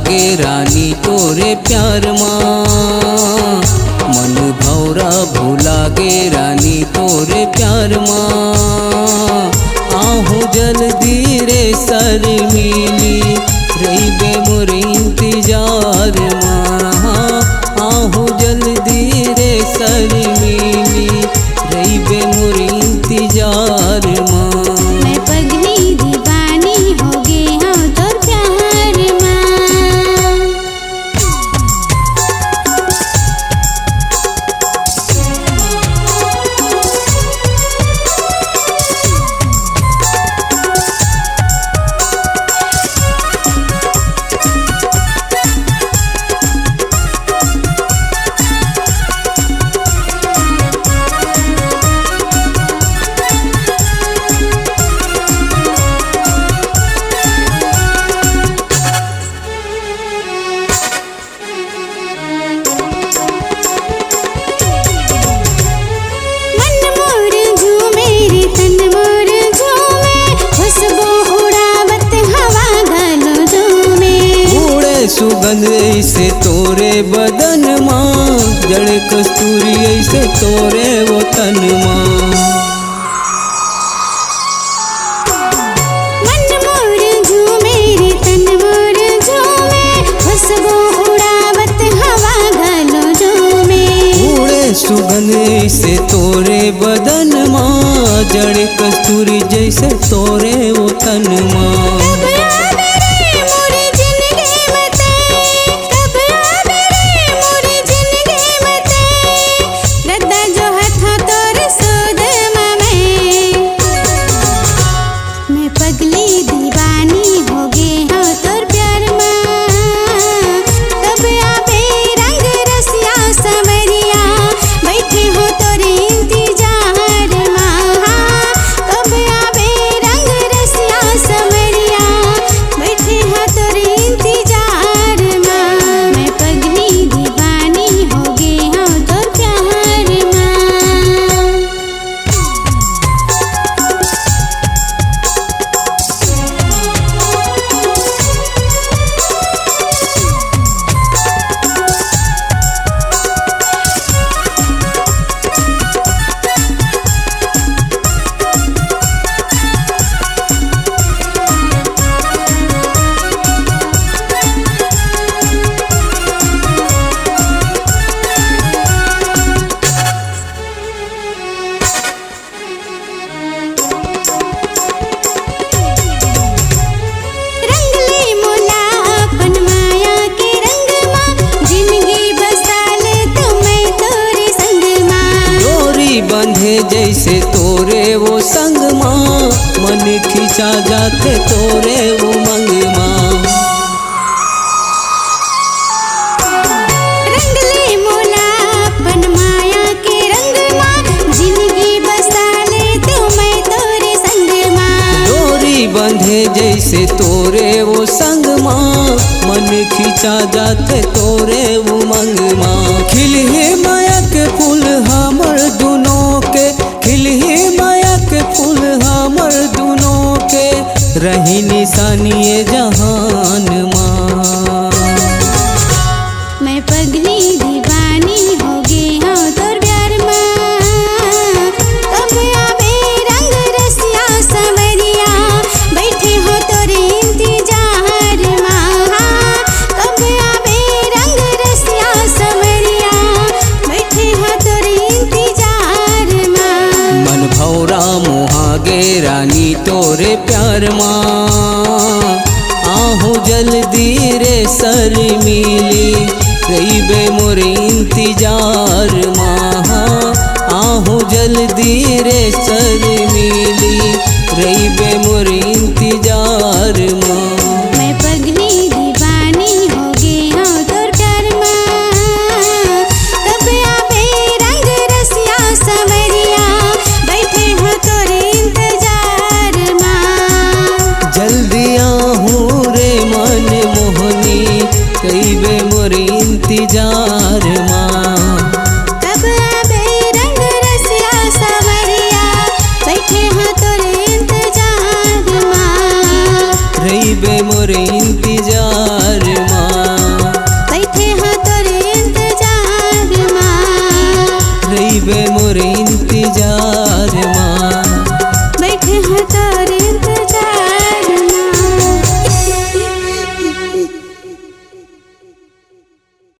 लागे रानी तोरे प्यार माँ। मन भौरा भूलागे रानी तोरे प्यार माँ। आहू जल्दी रे सर मिली रहीबे मोर इंतजार माँ। आहू जल्दी रे सर मिली रहीबे मोर इंतजार माँ। मैं पगली दीवानी हो गे हाँ तोर प्यार माँ। सुगंध ऐसे तोरे बदन माँ। जड़ कस्तूरी ऐसे तोरे वो तन माँ। मन मोर झूमे रे तन मोर झूमे खुशबू उड़ावत हवा गलो झूमे। उड़े सुगंध ऐसे तोरे बदन माँ। जड़ कस्तूरी जैसे तोरे वो तन माँ। जैसे तोरे वो संग माँ। मन खिंचा जाते तोरे वो मंग माँ। रंगले मोला अपन माया के रंग माँ। जिंदगी बसा ले तो मैं तोरे संग माँ। डोरी बंधे जैसे तोरे वो संग माँ। मन खिंचा जाते तोरे वो मंग माँ। खिले माया के फूल हमर दुनों के। खिले माया के फूल हमर दुनों के। रही निशानी जहान माँ। मैं पगली दीवानी हो गे हाँ तोर प्यार माँ। कब आवे रंग रसिया सवरिया बैठे हो तोरे इंतजार माँ। कब आवे रंग रसिया सवरिया बैठे हो तोरे इंतजार माँ। मन भौरा मोहागे रानी तोरे प्यार माँ। आहू जल्दी रे सर मिली रहीबे मोर इंतजार माँ। आहू जल्दी रे सर मिली रहीबे मोर इंतजार माँ। मैं पगली दीवानी हो गे हाँ तोर प्यार माँ। कब आवे रंग रसिया सवरिया बैठे हो तोरे इंतजार माँ। जल्दी आहू रे मन मोहनी रहीबे मोर इंतजार माँ। कब आवे रंग रसिया सवरिया बैठे हो तोरे इंतजार माँ। रहीबे मोर इंतजार माँ। इंतजार माँ।